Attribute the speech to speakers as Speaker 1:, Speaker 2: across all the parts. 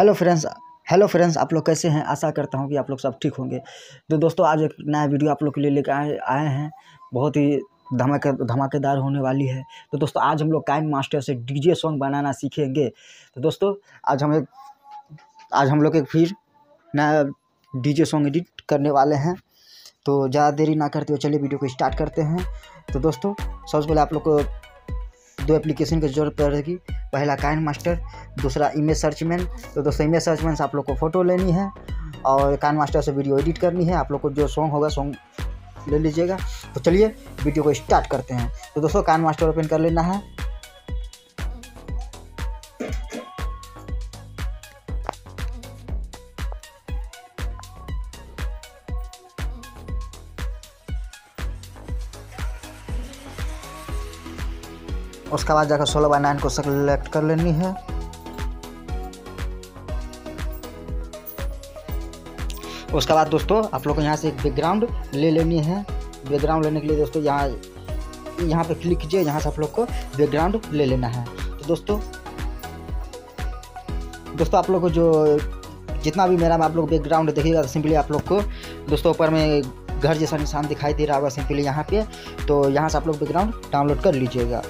Speaker 1: Hello friends, आप लोग कैसे हैं। आशा करता हूं कि आप लोग सब ठीक होंगे। तो दोस्तों, आज एक नया वीडियो आप लोग के लिए लेकर आए हैं। बहुत ही धमाकेदार होने वाली है। तो दोस्तों, आज हम लोग काइन मास्टर से डीजे सॉन्ग बनाना सीखेंगे। तो दोस्तों, आज हम लोग एक फिर नया डीजे सॉन्ग एडिट करने वाले हैं। तो ज़्यादा देरी ना करते हुए चलिए वीडियो को स्टार्ट करते हैं। तो दोस्तों, सबसे पहले आप लोग को दो एप्लीकेशन की ज़रूरत पड़ेगी। पहला काइन मास्टर, दूसरा इमेज सर्चमैन। तो दोस्तों, इमेज सर्चमैन से आप लोग को फ़ोटो लेनी है और काइन मास्टर से वीडियो एडिट करनी है। आप लोग को जो सॉन्ग होगा सॉन्ग ले लीजिएगा। तो चलिए वीडियो को स्टार्ट करते हैं। तो दोस्तों, काइन मास्टर ओपन कर लेना है। उसके बाद जाकर 16:9 को सेलेक्ट कर लेनी है। उसके बाद दोस्तों, आप लोग को यहाँ से एक बैकग्राउंड ले लेनी है। बैकग्राउंड लेने के लिए दोस्तों यहाँ पे क्लिक कीजिए। यहाँ से आप लोग को बैकग्राउंड ले लेना है। तो दोस्तों आप लोग को जो जितना भी मेरा में आप लोग बैकग्राउंड देखिएगा, तो सिंपली आप लोग को दोस्तों ऊपर में घर जैसा निशान दिखाई दे रहा होगा सिंपली यहाँ पे। तो यहाँ से आप लोग बैकग्राउंड डाउनलोड कर लीजिएगा।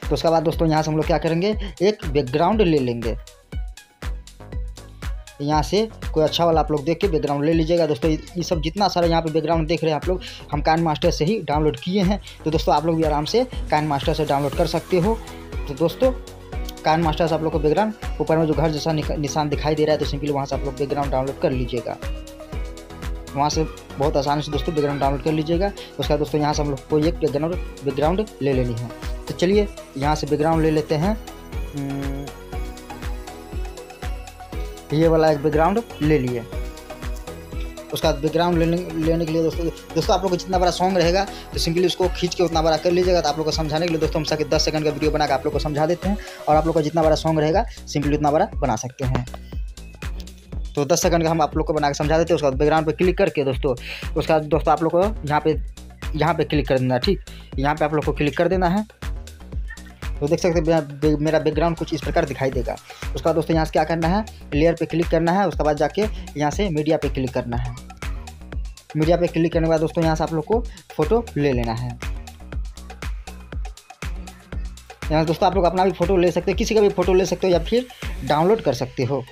Speaker 1: तो उसके बाद दोस्तों, यहाँ से हम लोग क्या करेंगे, एक बैकग्राउंड ले लेंगे। यहाँ से कोई अच्छा वाला आप लोग देख के बैकग्राउंड ले लीजिएगा। दोस्तों, ये सब जितना सारा यहाँ पे बैकग्राउंड देख रहे हैं आप लोग, हम काइन मास्टर से ही डाउनलोड किए हैं। तो दोस्तों, आप लोग भी आराम से काइन मास्टर से डाउनलोड कर सकते हो। तो दोस्तों, काइन मास्टर से आप लोग को बैकग्राउंड ऊपर में जो घर जैसा निशान दिखाई दे रहा है, तो सिंपली वहाँ से आप लोग बैकग्राउंड डाउनलोड कर लीजिएगा। वहाँ से बहुत आसानी से दोस्तों बैकग्राउंड डाउनलोड कर लीजिएगा। उसके बाद दोस्तों, यहाँ से हम लोग को एक बैकग्राउंड ले लेनी है। तो चलिए यहाँ से बैकग्राउंड ले लेते हैं। ये वाला एक बैकग्राउंड ले लिए। उसका बैकग्राउंड लेने के लिए दोस्तों आप लोग को जितना बड़ा सॉन्ग रहेगा, तो सिंपली उसको खींच के उतना बड़ा कर लीजिएगा। तो आप लोग को समझाने के लिए दोस्तों, हम 10 सेकंड का वीडियो बनाकर आप लोग को समझा देते हैं। और आप लोग को जितना बड़ा सॉन्ग रहेगा, सिंपली उतना बड़ा बना सकते हैं। तो 10 सेकंड का हम आप लोग को बना के समझा देते हैं। उसके बाद बैकग्राउंड पे क्लिक करके दोस्तों, उसके बाद दोस्तों आप लोग को यहाँ पे क्लिक कर देना है। ठीक, यहाँ पे आप लोग को क्लिक कर देना है। तो देख सकते हैं मेरा बैकग्राउंड कुछ इस प्रकार दिखाई देगा। उसके बाद दोस्तों, यहाँ से क्या करना है, लेयर पे क्लिक करना है। उसके बाद जाके यहाँ से मीडिया पे क्लिक करना है। मीडिया पे क्लिक करने के बाद दोस्तों, यहाँ से आप लोग को फ़ोटो ले लेना है। यहाँ दोस्तों आप लोग अपना भी फ़ोटो ले सकते हो, किसी का भी फ़ोटो ले सकते हो या फिर डाउनलोड कर सकते हो।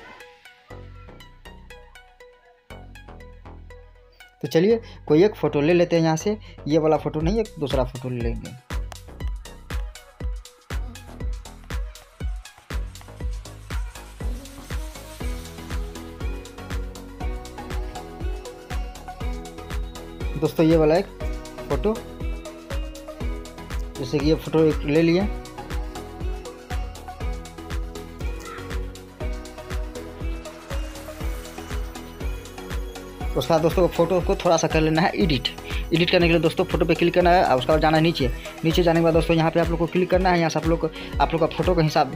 Speaker 1: तो चलिए कोई एक फ़ोटो ले लेते हैं यहाँ से। ये वाला फ़ोटो नहीं, एक दूसरा फ़ोटो ले लेंगे। दोस्तों, ये वाला एक फ़ोटो, जैसे कि ये फ़ोटो एक ले लिए। उसके बाद दोस्तों, फ़ोटो को थोड़ा सा कर लेना है एडिट करने के लिए दोस्तों फ़ोटो पे क्लिक करना है। और उसके बाद जाना है नीचे जाने के बाद दोस्तों, यहाँ पे आप लोग को क्लिक करना है। यहाँ से आप लोग का फ़ोटो का हिसाब,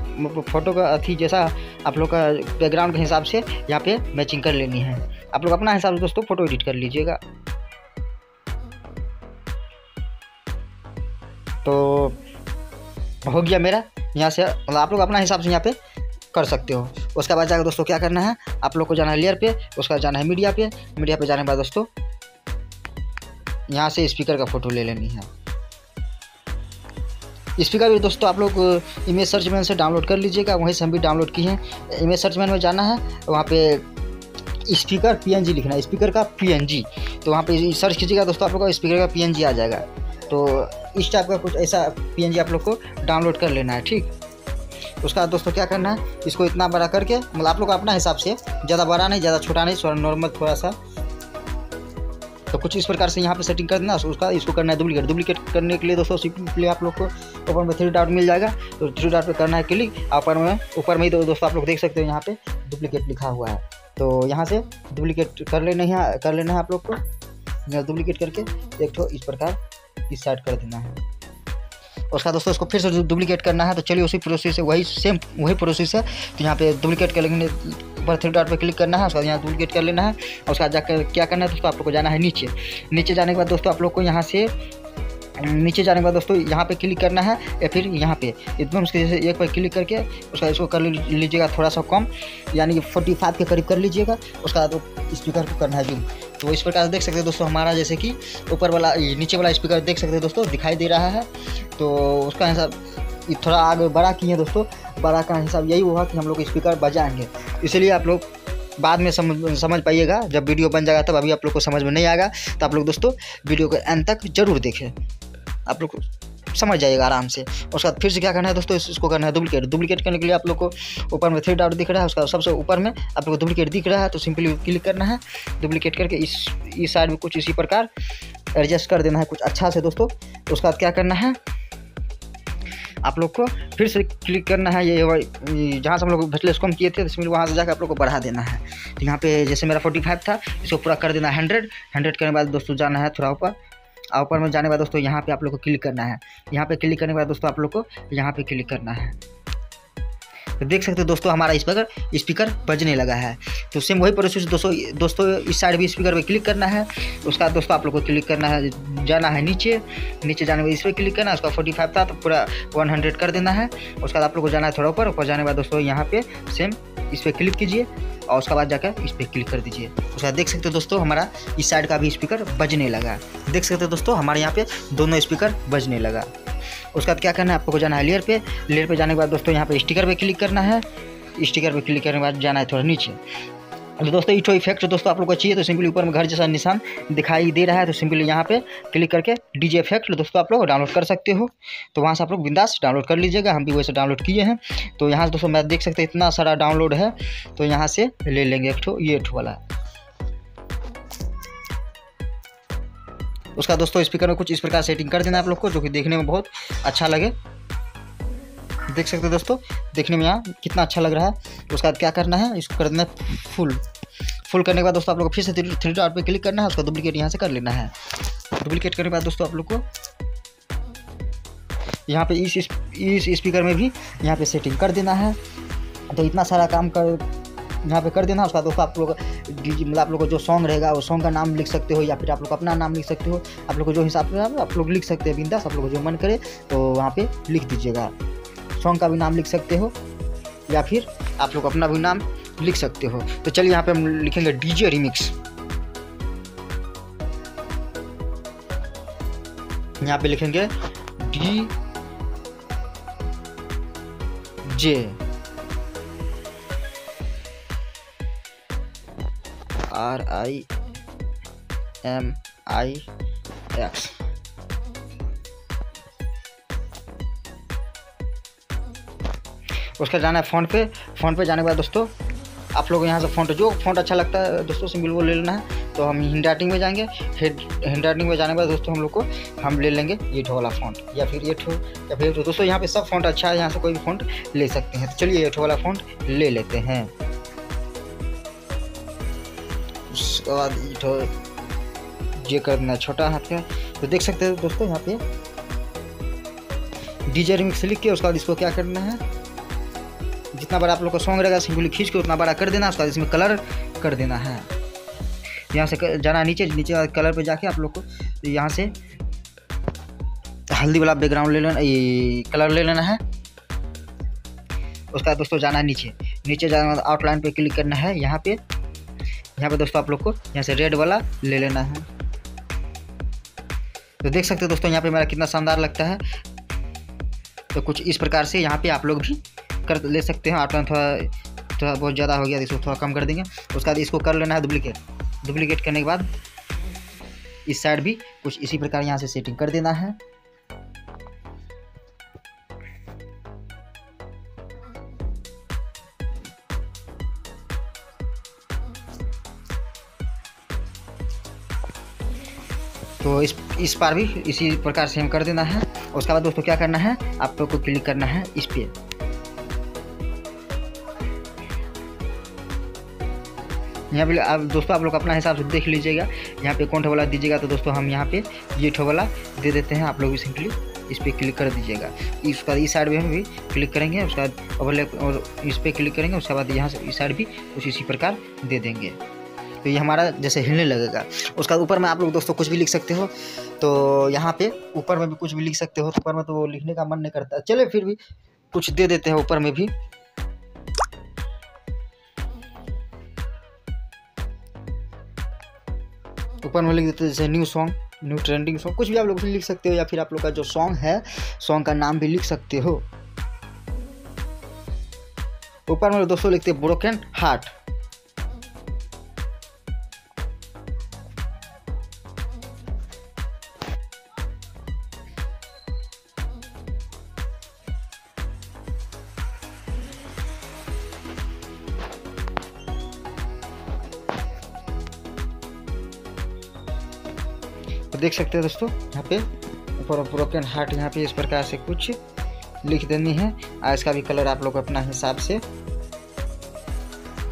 Speaker 1: फ़ोटो का अथी जैसा आप लोग का बैकग्राउंड के हिसाब से यहाँ पे मैचिंग कर लेनी है। आप लोग अपना हिसाब से दोस्तों फ़ोटो एडिट कर लीजिएगा। तो हो गया मेरा। यहाँ से आप लोग अपना हिसाब से यहाँ पे कर सकते हो। उसके बाद जाकर दोस्तों क्या करना है, आप लोग को जाना है लेयर पे। उसके बाद जाना है मीडिया पे जाने के बाद दोस्तों, यहाँ से स्पीकर का फ़ोटो ले लेनी है। स्पीकर भी दोस्तों आप लोग इमेज सर्चमैन से डाउनलोड कर लीजिएगा। वहीं से हम भी डाउनलोड किए हैं। इमेज सर्चमैन में जाना है, वहाँ पे स्पीकर PNG लिखना है, स्पीकर का PNG। तो वहाँ पे सर्च कीजिएगा दोस्तों, आप लोग का स्पीकर का PNG आ जाएगा। तो इस टाइप का कुछ ऐसा PNG आप लोग को डाउनलोड कर लेना है। ठीक, उसका दोस्तों क्या करना है, इसको इतना बड़ा करके, मतलब आप लोग को अपना हिसाब से, ज़्यादा बड़ा नहीं ज़्यादा छोटा नहीं, थोड़ा नॉर्मल थोड़ा सा। तो कुछ इस प्रकार से यहाँ पे सेटिंग कर देना। इसको करना है डुप्लीकेट करने के लिए दोस्तों, सिंपली आप लोग को ऊपर में 3 डॉट मिल जाएगा। तो 3 डॉट पे करना है क्लिक। ऊपर में ही दोस्तों आप लोग देख सकते हो, यहाँ पे डुप्लीकेट लिखा हुआ है। तो यहाँ से डुप्लीकेट कर लेना है आप लोग को। डुप्लीकेट करके एक ठो इस प्रकार इस साइड कर देना है। उसका दोस्तों इसको फिर से डुप्लीकेट करना है। तो चलिए उसी प्रोसेस से वही प्रोसेस है। तो यहाँ पे डुप्लीकेट कर लेंगे, ऊपर 3 डॉट पे क्लिक करना है। उसके बाद यहाँ डुप्लीकेट कर लेना है। और उसके बाद जाकर क्या करना है दोस्तों, आप लोग को जाना है नीचे जाने के बाद दोस्तों आप लोग को यहाँ से नीचे जाने के बाद दोस्तों यहाँ पे क्लिक करना है या फिर यहाँ पे एकदम उसके जैसे एक पर क्लिक करके उसका इसको कर लीजिएगा थोड़ा सा कम, यानी कि 45 के करीब कर लीजिएगा। उसका बाद स्पीकर को करना है जूम। तो इस प्रकार से देख सकते हैं दोस्तों हमारा जैसे कि ऊपर वाला नीचे वाला स्पीकर देख सकते हैं दोस्तों दिखाई दे रहा है। तो उसका हिसाब थोड़ा आगे बड़ा किए दोस्तों, बड़ा का हिसाब यही हुआ कि हम लोग स्पीकर बजाएंगे, इसलिए आप लोग बाद में समझ पाइएगा। जब वीडियो बन जाएगा तब अभी आप लोग को समझ में नहीं आएगा, तो आप लोग दोस्तों वीडियो को एंड तक जरूर देखें, आप लोग समझ जाइएगा आराम से। उसके बाद फिर से क्या करना है दोस्तों, इसको करना है डुप्लीकेट करने के लिए आप लोग को ऊपर में 3 डॉट दिख रहा है, उसका सबसे ऊपर में आप लोग को डुप्लीकेट दिख रहा है, तो सिंपली क्लिक करना है। डुप्लीकेट करके इस साइड में कुछ इसी प्रकार एडजस्ट कर देना है कुछ अच्छा से दोस्तों। उसके बाद क्या करना है, आप लोग को फिर से क्लिक करना है, ये जहाँ से हम लोग पिछले कम किए थे तो वहाँ से जाकर आप लोग को बढ़ा देना है। तो यहाँ पे जैसे मेरा 45 था, इसको पूरा कर देना 100 करने के बाद दोस्तों जाना है थोड़ा ऊपर में जाने के बाद दोस्तों यहाँ पे आप लोग को क्लिक करना है। यहाँ पे क्लिक करने के बाद दोस्तों आप लोग को यहाँ पे क्लिक करना है। तो देख सकते हो दोस्तों हमारा स्पीकर बजने लगा है। तो सेम वही प्रोसेस दोस्तों इस साइड भी स्पीकर पे क्लिक करना है। उसका दोस्तों आप लोग को क्लिक करना है, जाना है नीचे जाने के बाद इस पर क्लिक करना है। उसका 45 था तो पूरा 100 कर देना है। उसके बाद आप लोग को जाना है थोड़ा ऊपर जाने के बाद दोस्तों यहाँ पे सेम इस पर क्लिक कीजिए और उसके बाद जाकर इस पर क्लिक कर दीजिए। उसके बाद देख सकते हो दोस्तों हमारा इस साइड का भी स्पीकर बजने लगा। देख सकते हो दोस्तों हमारे यहाँ पे दोनों स्पीकर बजने लगा। उसके बाद क्या करना है, आपको जाना है लेयर पे जाने के बाद दोस्तों यहाँ पे स्टिकर पे क्लिक करना है। स्टिकर पे क्लिक करने के बाद जाना है थोड़ा नीचे। तो दोस्तों इटो इफेक्ट दोस्तों आप लोग को चाहिए तो सिंपली ऊपर में घर जैसा निशान दिखाई दे रहा है, तो सिंपली यहाँ पे क्लिक करके डीजे इफेक्ट दोस्तों आप लोग डाउनलोड कर सकते हो। तो वहाँ से आप लोग बिंदास डाउनलोड कर लीजिएगा, हम भी वैसे डाउनलोड किए हैं। तो यहाँ से दोस्तों मैं देख सकते हैं इतना सारा डाउनलोड है, तो यहाँ से ले लेंगे ये ठो वाला। उसका दोस्तों स्पीकर में कुछ इस प्रकार सेटिंग कर देना आप लोग को, जो कि देखने में बहुत अच्छा लगे। देख सकते हो दोस्तों देखने में यहाँ कितना अच्छा लग रहा है। उसके बाद क्या करना है, इसको कर देना फुल करने के बाद दोस्तों आप लोग को फिर से 3 डॉट पे क्लिक करना है। उसका डुप्लीकेट यहाँ से कर लेना है। डुप्लीकेट करने के बाद दोस्तों आप लोग को यहाँ पे इस स्पीकर में भी यहाँ पे सेटिंग कर देना है। तो इतना सारा काम यहाँ पे कर देना। उसका दोस्तों आप लोग मतलब आप लोग को जो सॉन्ग रहेगा वो सॉन्ग का नाम लिख सकते हो, या फिर आप लोग अपना नाम लिख सकते हो। आप लोग को जो हिसाब से आप लोग लिख सकते हैं बिंदास, आप लोग को जो मन करे तो वहाँ पे लिख दीजिएगा। सॉन्ग का भी नाम लिख सकते हो या फिर आप लोग अपना भी नाम लिख सकते हो। तो चलिए यहाँ पे हम लिखेंगे डीजे रिमिक्स। यहाँ पे लिखेंगे DJ RIMIX। उसका जाना है फ़ॉन्ट पे जाने के बाद दोस्तों आप लोग यहाँ से जो फ़ॉन्ट अच्छा लगता है दोस्तों सिंपल वो ले लेना है। तो हम हैंड राइटिंग में जाएंगे, हैंड राइटिंग में जाने के बाद दोस्तों हम ले लेंगे ये ठो वाला फ़ॉन्ट, या फिर ये ठो या फिर तो दोस्तों यहाँ पे सब फ़ॉन्ट अच्छा है, यहाँ से कोई भी फ़ॉन्ट ले सकते हैं। तो चलिए ये ठो वाला फ़ॉन्ट ले लेते हैं। उसके बाद ये ठो ये कर देना छोटा हाथ का। तो देख सकते हैं दोस्तों यहाँ पे डीजे रिमिक्स लिख के उसके बाद इसको क्या करना है, जितना बड़ा आप लोग का सॉन्ग रहेगा सिंपली खींच के उतना बड़ा कर देना। उसके बाद इसमें कलर कर देना है। यहाँ से जाना नीचे कलर पे जाके आप लोग को यहाँ से हल्दी वाला बैकग्राउंड ले लेना, ये कलर ले लेना है। उसका दोस्तों जाना है नीचे जाना आउटलाइन पे क्लिक करना है। यहाँ पे दोस्तों आप लोग को यहाँ से रेड वाला ले लेना है। तो देख सकते हो दोस्तों यहाँ पे मेरा कितना शानदार लगता है। तो कुछ इस प्रकार से यहाँ पे आप लोग भी कर ले सकते हैं। आउटलाइन थोड़ा बहुत ज़्यादा हो गया, इसको थोड़ा कम कर देंगे। उसके बाद इसको कर लेना है डुप्लीकेट करने के बाद इस साइड भी कुछ इसी प्रकार यहाँ से सेटिंग कर देना है। तो इस बार भी इसी प्रकार से हम कर देना है। उसके बाद दोस्तों क्या करना है, आप लोग को क्लिक करना है इस पे। यहाँ पे दोस्तों आप लोग अपना हिसाब से देख लीजिएगा, यहाँ पे कौन ठो वाला दीजिएगा। तो दोस्तों हम यहाँ पे ये ठो वाला दे देते हैं। आप लोग भी सिंपली इस पर क्लिक कर दीजिएगा। इसका इस साइड में हम भी क्लिक करेंगे, उसके बाद ओवरलैप और इस पर क्लिक करेंगे। उसके बाद यहाँ से इस साइड भी कुछ इसी प्रकार दे देंगे। तो ये हमारा जैसे हिलने लगेगा। उसका ऊपर में आप लोग दोस्तों कुछ भी लिख सकते हो, तो यहाँ पे ऊपर में भी कुछ भी लिख सकते हो। तो ऊपर में तो वो लिखने का मन नहीं करता, चले फिर भी कुछ दे देते हैं ऊपर में भी। ऊपर में लिख देते हैं जैसे new song, new trending song, कुछ भी आप लोग लिख सकते हो, या फिर आप लोग का जो सॉन्ग है सॉन्ग का नाम भी लिख सकते हो। ऊपर में दोस्तों लिखते हैं ब्रोकन हार्ट। तो देख सकते हैं दोस्तों यहाँ पे ऊपर ब्रोकन हार्ट, यहाँ पे इस प्रकार से कुछ लिख देनी है। और इसका भी कलर आप लोग अपना हिसाब से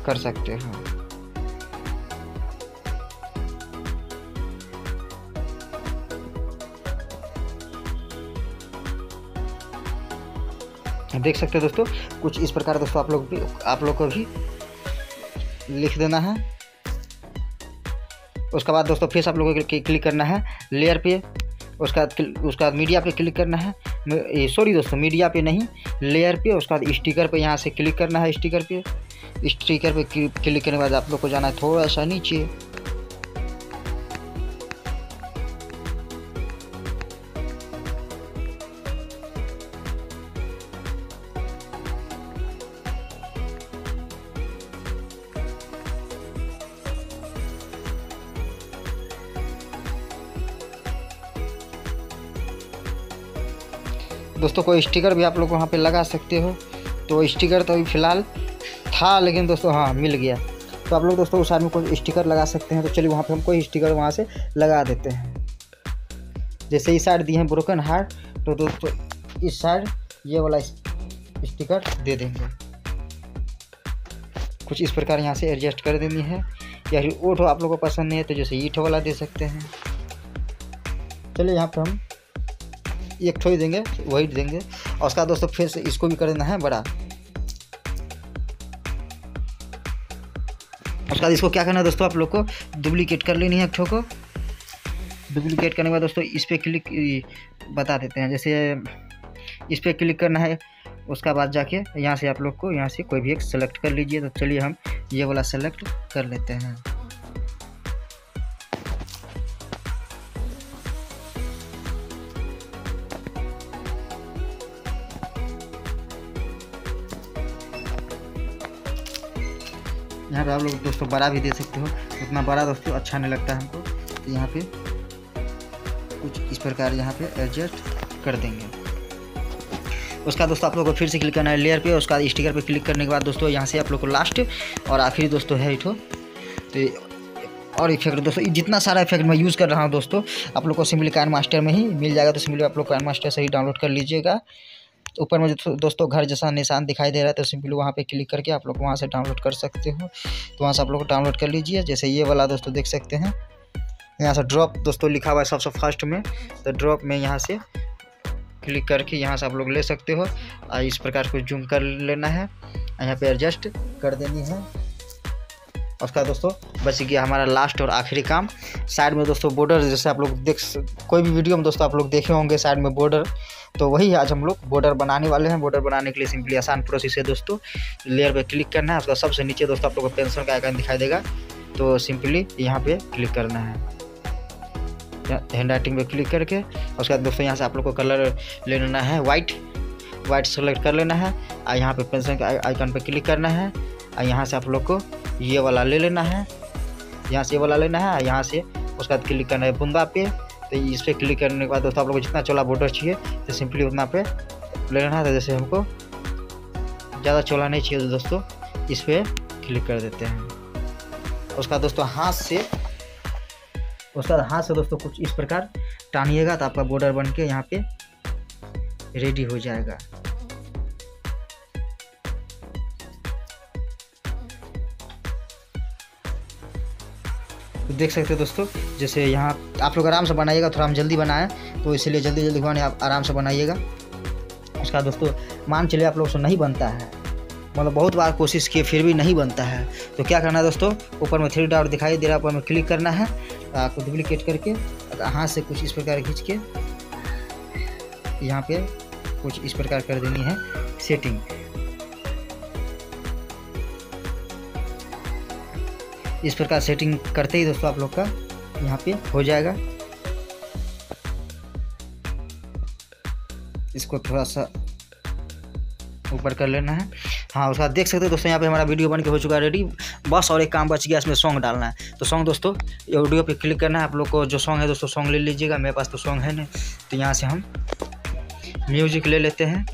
Speaker 1: कर सकते हो। देख सकते हैं दोस्तों कुछ इस प्रकार दोस्तों आप लोग को भी लिख देना है। उसके बाद दोस्तों फिर आप लोगों को क्लिक करना है लेयर पे, उसका बाद मीडिया पे क्लिक करना है। सॉरी दोस्तों, मीडिया पे नहीं, लेयर पे। उसके बाद स्टिकर पे यहाँ से क्लिक करना है। स्टिकर पे क्लिक करने के बाद आप लोग को जाना है थोड़ा सा नीचे। दोस्तों कोई स्टिकर भी आप लोग वहाँ पे लगा सकते हो। तो स्टिकर तो अभी फ़िलहाल था, लेकिन दोस्तों हाँ मिल गया। तो आप लोग दोस्तों उस आदमी को स्टिकर लगा सकते हैं। तो चलिए वहाँ पे हम कोई स्टिकर वहाँ से लगा देते हैं। जैसे इस साइड दिए हैं ब्रोकन हार्ट, तो दोस्तों इस साइड ये वाला स्टिकर दे देंगे। कुछ इस प्रकार यहाँ से एडजस्ट कर देनी है। या फिर ओठो आप लोगों को पसंद नहीं है तो जैसे ईंट वाला दे सकते हैं। चलिए यहाँ पर हम एक ठो ही देंगे, वही देंगे। और उसका दोस्तों फिर से इसको भी कर देना है बड़ा। उसके बाद इसको क्या करना है दोस्तों, आप लोग को डुप्लीकेट कर लेनी है एक ठो को। डुप्लीकेट करने के बाद दोस्तों इस पर क्लिक बता देते हैं, जैसे इस पर क्लिक करना है। उसका बाद जाके यहाँ से आप लोग को यहाँ से कोई भी एक सेलेक्ट कर लीजिए। तो चलिए हम ये वाला सेलेक्ट कर लेते हैं। यहाँ पे आप लोग दोस्तों बड़ा भी दे सकते हो, उतना बड़ा दोस्तों अच्छा नहीं लगता हमको। तो यहाँ पे कुछ इस प्रकार यहाँ पे एडजस्ट कर देंगे। उसका दोस्तों आप लोग को फिर से क्लिक करना है लेयर पे। उसका स्टिकर पे क्लिक करने के बाद दोस्तों यहाँ से आप लोग को लास्ट और आखिरी दोस्तों है इठो तो और इफेक्ट दोस्तों जितना सारा इफेक्ट मैं यूज़ कर रहा हूँ दोस्तों आप लोग को सिंपली काइनमास्टर में ही मिल जाएगा। तो सिंपली आप लोग काइनमास्टर से ही डाउनलोड कर लीजिएगा। ऊपर में जो दोस्तों घर जैसा निशान दिखाई दे रहा है तो सिंपली वहाँ पे क्लिक करके आप लोग वहाँ से डाउनलोड कर सकते हो। तो वहाँ से आप लोग डाउनलोड कर लीजिए। जैसे ये वाला दोस्तों देख सकते हैं, यहाँ से ड्रॉप दोस्तों लिखा हुआ है सबसे फर्स्ट में। तो ड्रॉप में यहाँ से क्लिक करके यहाँ से आप लोग ले सकते हो। और इस प्रकार को जूम कर लेना है, यहाँ पे एडजस्ट कर देनी है। उसका दोस्तों बच गया हमारा लास्ट और आखिरी काम। साइड में दोस्तों बॉर्डर, जैसे आप लोग कोई भी वीडियो में दोस्तों आप लोग देखे होंगे साइड में बॉर्डर, तो वही आज हम लोग बॉर्डर बनाने वाले हैं। बॉर्डर बनाने के लिए सिंपली आसान प्रोसेस है दोस्तों। लेयर पे क्लिक करना है, उसका सबसे नीचे दोस्तों आप लोग को पेंसिल का आइकन दिखाई देगा। तो सिंपली यहाँ पे क्लिक करना है, हैंड राइटिंग पे क्लिक करके। उसके बाद दोस्तों यहाँ से आप लोग को कलर ले लेना है वाइट सेलेक्ट कर लेना है। और यहाँ पे पेंसिल के आइकन पे क्लिक करना है। और यहाँ से आप लोग को ये वाला ले लेना है, यहाँ से ये वाला लेना है। यहाँ से उसके बाद क्लिक करना है बूंदा पे। तो इस पर क्लिक करने के बाद दोस्तों आप लोग को जितना चौड़ा बॉर्डर चाहिए तो सिंपली उतना पे ले लेना है। तो जैसे हमको ज़्यादा चौड़ा नहीं चाहिए दोस्तों, इस पर क्लिक कर देते हैं। उसका दोस्तों हाथ से दोस्तों कुछ इस प्रकार टानिएगा तो आपका बॉर्डर बन के यहाँ पे रेडी हो जाएगा। तो देख सकते हैं दोस्तों, जैसे यहाँ आप लोग आराम से बनाइएगा, थोड़ा हम जल्दी बनाएं तो इसलिए जल्दी बनाने आप आराम से बनाइएगा। उसका दोस्तों मान चलिए आप लोग से नहीं बनता है, मतलब बहुत बार कोशिश किए फिर भी नहीं बनता है। तो क्या करना है दोस्तों, ऊपर में 3 डॉट दिखाई दे रहा है, ऊपर में क्लिक करना है, आपको डुप्लीकेट करके हाथ से कुछ इस प्रकार खींच के यहाँ पे कुछ इस प्रकार कर देनी है सेटिंग। इस प्रकार सेटिंग करते ही दोस्तों आप लोग का यहाँ पे हो जाएगा। इसको थोड़ा सा ऊपर कर लेना है। हाँ, उसका देख सकते हो दोस्तों यहाँ पे हमारा वीडियो बन के हो चुका है रेडी। बस और एक काम बच गया, इसमें सॉन्ग डालना है। तो सॉन्ग दोस्तों ये वीडियो पे क्लिक करना है, आप लोग को जो सॉन्ग है दोस्तों सॉन्ग ले लीजिएगा। मेरे पास तो सॉन्ग है नहीं, तो यहाँ से हम म्यूजिक ले लेते हैं।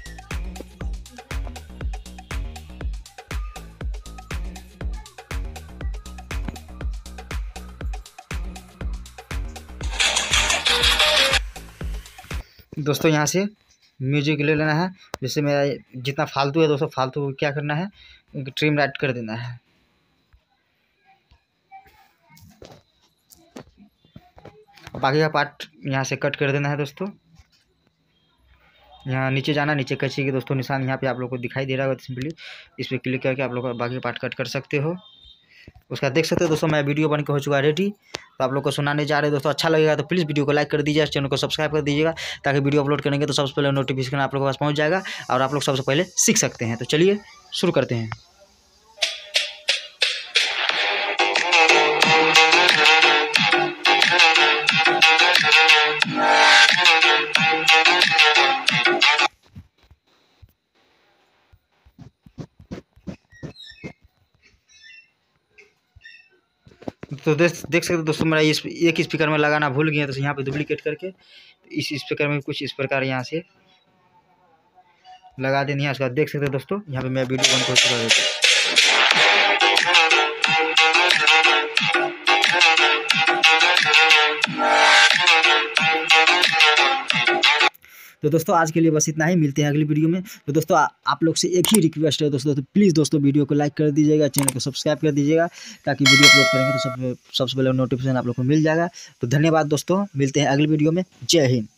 Speaker 1: दोस्तों यहाँ से म्यूजिक ले लेना है। जैसे मेरा जितना फालतू है दोस्तों, फालतू को क्या करना है, ट्रिम राइट कर देना है। बाकी का पार्ट यहाँ से कट कर देना है दोस्तों। यहाँ नीचे जाना, नीचे कैंची के दोस्तों निशान यहाँ पे आप लोग को दिखाई दे रहा होगा। सिंपली इस पर क्लिक करके आप लोग बाकी पार्ट कट कर सकते हो। उसका देख सकते हो दोस्तों मैं वीडियो बन के हो चुका है रेडी। तो आप लोग को सुनाने जा रहे हैं दोस्तों। अच्छा लगेगा तो प्लीज़ वीडियो को लाइक कर दीजिए, चैनल को सब्सक्राइब कर दीजिएगा, ताकि वीडियो अपलोड करेंगे तो सबसे पहले नोटिफिकेशन आप लोगों के पास पहुंच जाएगा और आप लोग सबसे पहले सीख सकते हैं। तो चलिए शुरू करते हैं। तो देख सकते हो दोस्तों मेरा इस एक स्पीकर में लगाना भूल गए, तो यहाँ पे डुप्लीकेट करके इस स्पीकर में कुछ इस प्रकार यहाँ से लगा देनी है। उसका देख सकते हो दोस्तों यहाँ पे मैं वीडियो बंद कर चुका है। तो दोस्तों आज के लिए बस इतना ही, मिलते हैं अगली वीडियो में। तो दोस्तों आप लोग से एक ही रिक्वेस्ट है दोस्तों, तो प्लीज़ दोस्तों वीडियो को लाइक कर दीजिएगा, चैनल को सब्सक्राइब कर दीजिएगा, ताकि वीडियो अपलोड करेंगे तो सबसे पहले नोटिफिकेशन आप लोग को मिल जाएगा। तो धन्यवाद दोस्तों, मिलते हैं अगली वीडियो में। जय हिंद।